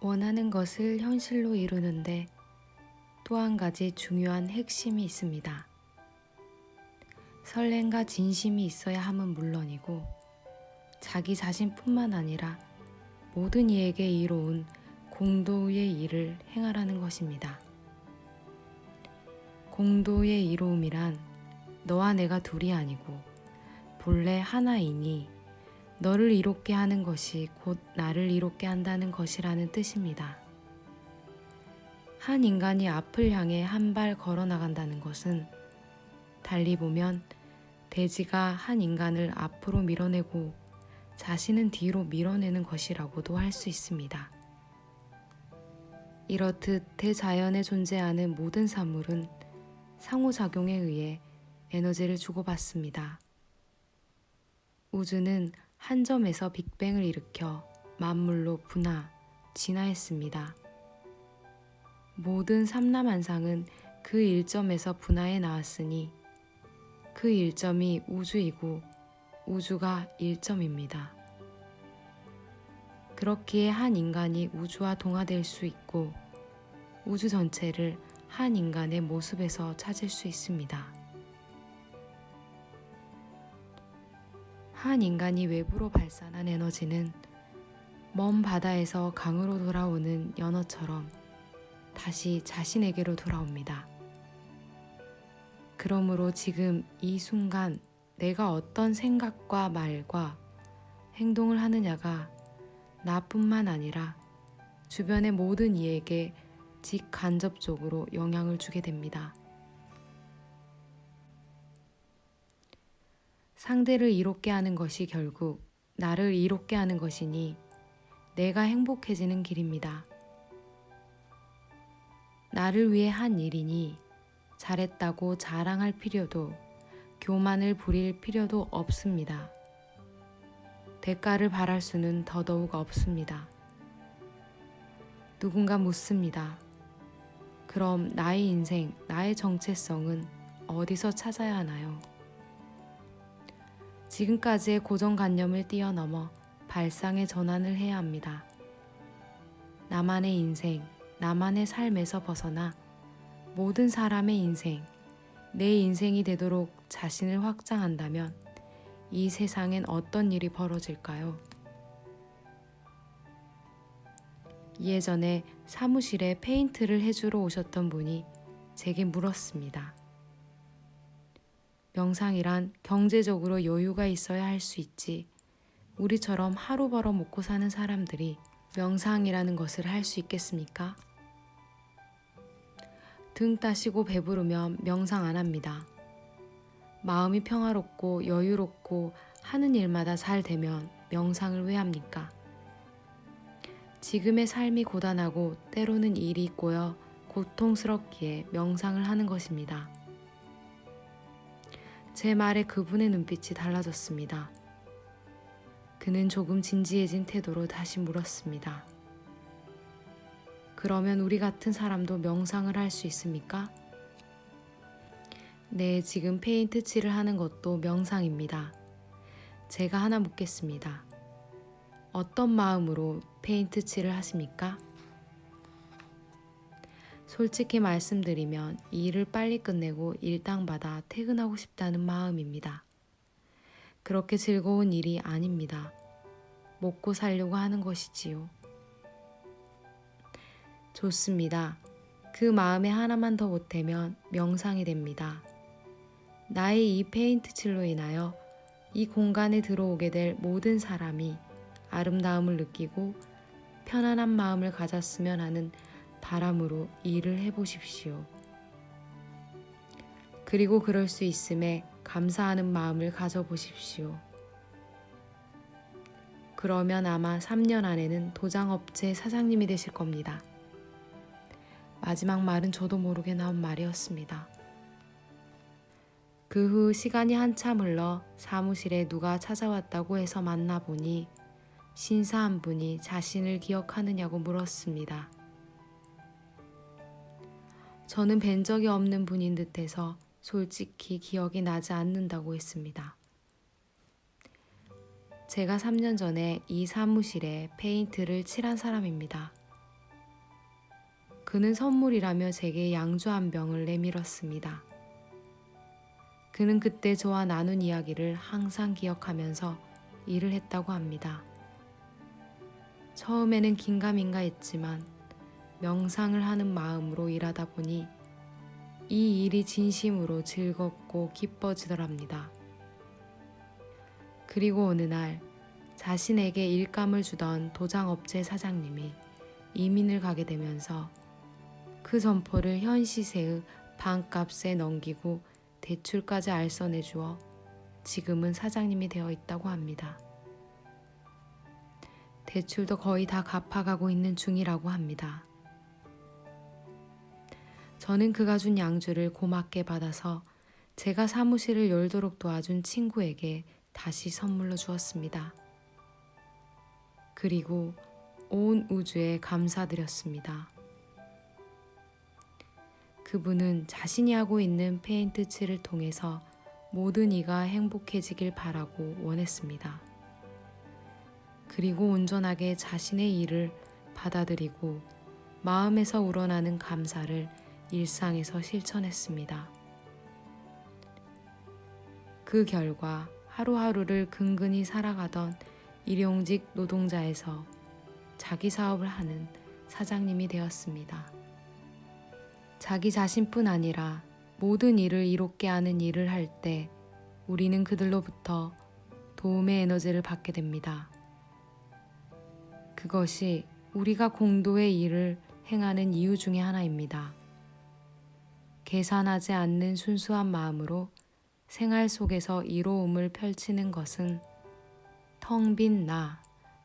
원하는 것을 현실로 이루는데 또 한 가지 중요한 핵심이 있습니다. 설렘과 진심이 있어야 함은 물론이고 자기 자신뿐만 아니라 모든 이에게 이로운 공도의 일을 행하라는 것입니다. 공도의 이로움이란 너와 내가 둘이 아니고 본래 하나이니 너를 이롭게 하는 것이 곧 나를 이롭게 한다는 것이라는 뜻입니다. 한 인간이 앞을 향해 한 발 걸어 나간다는 것은 달리 보면 돼지가 한 인간을 앞으로 밀어내고 자신은 뒤로 밀어내는 것이라고도 할 수 있습니다. 이렇듯 대자연에 존재하는 모든 사물은 상호작용에 의해 에너지를 주고받습니다. 우주는 한 점에서 빅뱅을 일으켜 만물로 진화했습니다. 모든 삼라만상은 그 일점에서 분화해 나왔으니 그 일점이 우주이고 우주가 일점입니다. 그렇기에 한 인간이 우주와 동화될 수 있고 우주 전체를 한 인간의 모습에서 찾을 수 있습니다. 한 인간이 외부로 발산한 에너지는 먼 바다에서 강으로 돌아오는 연어처럼 다시 자신에게로 돌아옵니다. 그러므로 지금 이 순간 내가 어떤 생각과 말과 행동을 하느냐가 나뿐만 아니라 주변의 모든 이에게 직간접적으로 영향을 주게 됩니다. 상대를 이롭게 하는 것이 결국 나를 이롭게 하는 것이니 내가 행복해지는 길입니다. 나를 위해 한 일이니 잘했다고 자랑할 필요도 교만을 부릴 필요도 없습니다. 대가를 바랄 수는 더더욱 없습니다. 누군가 묻습니다. 그럼 나의 인생, 나의 정체성은 어디서 찾아야 하나요? 지금까지의 고정관념을 뛰어넘어 발상의 전환을 해야 합니다. 나만의 인생, 나만의 삶에서 벗어나 모든 사람의 인생, 내 인생이 되도록 자신을 확장한다면 이 세상엔 어떤 일이 벌어질까요? 예전에 사무실에 페인트를 해주러 오셨던 분이 제게 물었습니다. 명상이란 경제적으로 여유가 있어야 할 수 있지, 우리처럼 하루 벌어 먹고 사는 사람들이 명상이라는 것을 할 수 있겠습니까? 등 따시고 배부르면 명상 안 합니다. 마음이 평화롭고 여유롭고 하는 일마다 잘 되면 명상을 왜 합니까? 지금의 삶이 고단하고 때로는 일이 꼬여 고통스럽기에 명상을 하는 것입니다. 제 말에 그분의 눈빛이 달라졌습니다. 그는 조금 진지해진 태도로 다시 물었습니다. 그러면 우리 같은 사람도 명상을 할 수 있습니까? 네, 지금 페인트 칠을 하는 것도 명상입니다. 제가 하나 묻겠습니다. 어떤 마음으로 페인트 칠을 하십니까? 솔직히 말씀드리면 이 일을 빨리 끝내고 일당 받아 퇴근하고 싶다는 마음입니다. 그렇게 즐거운 일이 아닙니다. 먹고 살려고 하는 것이지요. 좋습니다. 그 마음에 하나만 더 보태면 명상이 됩니다. 나의 이 페인트 칠로 인하여 이 공간에 들어오게 될 모든 사람이 아름다움을 느끼고 편안한 마음을 가졌으면 하는 바람으로 일을 해보십시오. 그리고 그럴 수 있음에 감사하는 마음을 가져보십시오. 그러면 아마 3년 안에는 도장업체 사장님이 되실 겁니다. 마지막 말은 저도 모르게 나온 말이었습니다. 그 후 시간이 한참 흘러 사무실에 누가 찾아왔다고 해서 만나보니 신사 한 분이 자신을 기억하느냐고 물었습니다. 저는 뵌 적이 없는 분인 듯해서 솔직히 기억이 나지 않는다고 했습니다. 제가 3년 전에 이 사무실에 페인트를 칠한 사람입니다. 그는 선물이라며 제게 양주 한 병을 내밀었습니다. 그는 그때 저와 나눈 이야기를 항상 기억하면서 일을 했다고 합니다. 처음에는 긴가민가 했지만 명상을 하는 마음으로 일하다 보니 이 일이 진심으로 즐겁고 기뻐지더랍니다. 그리고 어느 날 자신에게 일감을 주던 도장업체 사장님이 이민을 가게 되면서 그 점포를 현 시세의 반값에 넘기고 대출까지 알선해 주어 지금은 사장님이 되어 있다고 합니다. 대출도 거의 다 갚아가고 있는 중이라고 합니다. 저는 그가 준 양주를 고맙게 받아서 제가 사무실을 열도록 도와준 친구에게 다시 선물로 주었습니다. 그리고 온 우주에 감사드렸습니다. 그분은 자신이 하고 있는 페인트 칠을 통해서 모든 이가 행복해지길 바라고 원했습니다. 그리고 온전하게 자신의 일을 받아들이고 마음에서 우러나는 감사를 일상에서 실천했습니다. 그 결과 하루하루를 근근히 살아가던 일용직 노동자에서 자기 사업을 하는 사장님이 되었습니다. 자기 자신뿐 아니라 모든 일을 이롭게 하는 일을 할 때 우리는 그들로부터 도움의 에너지를 받게 됩니다. 그것이 우리가 공도의 일을 행하는 이유 중에 하나입니다. 계산하지 않는 순수한 마음으로 생활 속에서 이로움을 펼치는 것은 텅 빈 나,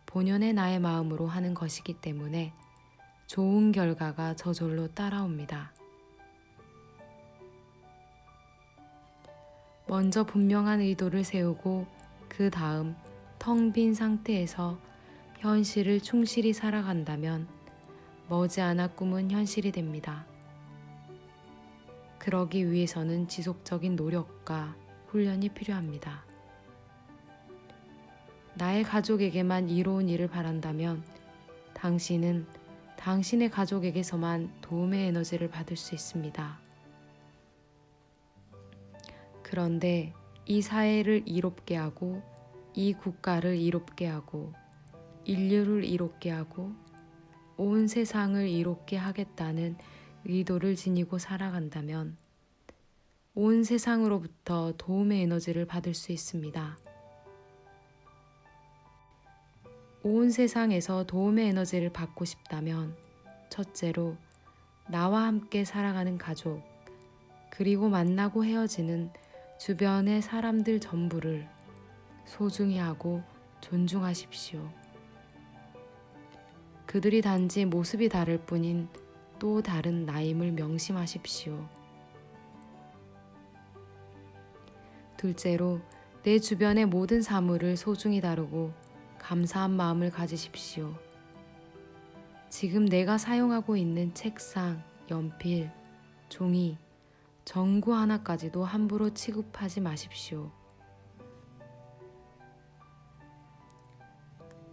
본연의 나의 마음으로 하는 것이기 때문에 좋은 결과가 저절로 따라옵니다. 먼저 분명한 의도를 세우고 그 다음 텅 빈 상태에서 현실을 충실히 살아간다면 머지않아 꿈은 현실이 됩니다. 그러기 위해서는 지속적인 노력과 훈련이 필요합니다. 나의 가족에게만 이로운 일을 바란다면 당신은 당신의 가족에게서만 도움의 에너지를 받을 수 있습니다. 그런데 이 사회를 이롭게 하고 이 국가를 이롭게 하고 인류를 이롭게 하고 온 세상을 이롭게 하겠다는 의도를 지니고 살아간다면 온 세상으로부터 도움의 에너지를 받을 수 있습니다. 온 세상에서 도움의 에너지를 받고 싶다면 첫째로 나와 함께 살아가는 가족, 그리고 만나고 헤어지는 주변의 사람들 전부를 소중히 하고 존중하십시오. 그들이 단지 모습이 다를 뿐인 또 다른 나임을 명심하십시오. 둘째로 내 주변의 모든 사물을 소중히 다루고 감사한 마음을 가지십시오. 지금 내가 사용하고 있는 책상, 연필, 종이, 전구 하나까지도 함부로 취급하지 마십시오.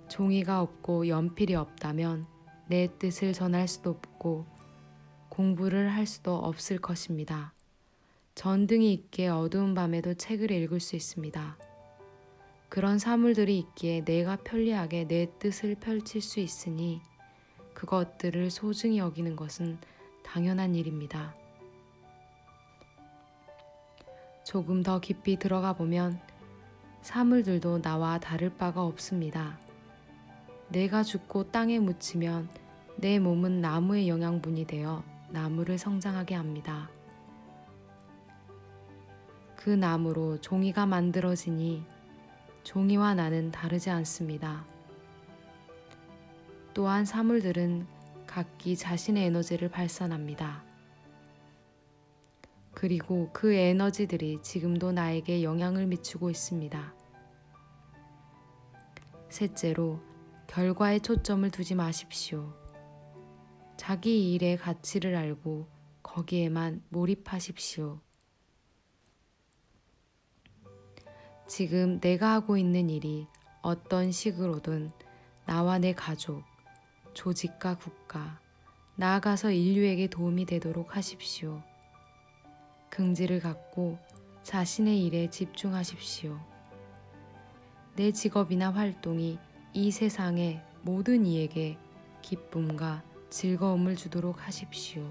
종이가 없고 연필이 없다면 내 뜻을 전할 수도 없고 공부를 할 수도 없을 것입니다. 전등이 있기에 어두운 밤에도 책을 읽을 수 있습니다. 그런 사물들이 있기에 내가 편리하게 내 뜻을 펼칠 수 있으니 그것들을 소중히 여기는 것은 당연한 일입니다. 조금 더 깊이 들어가 보면 사물들도 나와 다를 바가 없습니다. 내가 죽고 땅에 묻히면 내 몸은 나무의 영양분이 되어 나무를 성장하게 합니다. 그 나무로 종이가 만들어지니 종이와 나는 다르지 않습니다. 또한 사물들은 각기 자신의 에너지를 발산합니다. 그리고 그 에너지들이 지금도 나에게 영향을 미치고 있습니다. 셋째로, 결과에 초점을 두지 마십시오. 자기 일의 가치를 알고 거기에만 몰입하십시오. 지금 내가 하고 있는 일이 어떤 식으로든 나와 내 가족, 조직과 국가, 나아가서 인류에게 도움이 되도록 하십시오. 긍지를 갖고 자신의 일에 집중하십시오. 내 직업이나 활동이 이 세상의 모든 이에게 기쁨과 즐거움을 주도록 하십시오.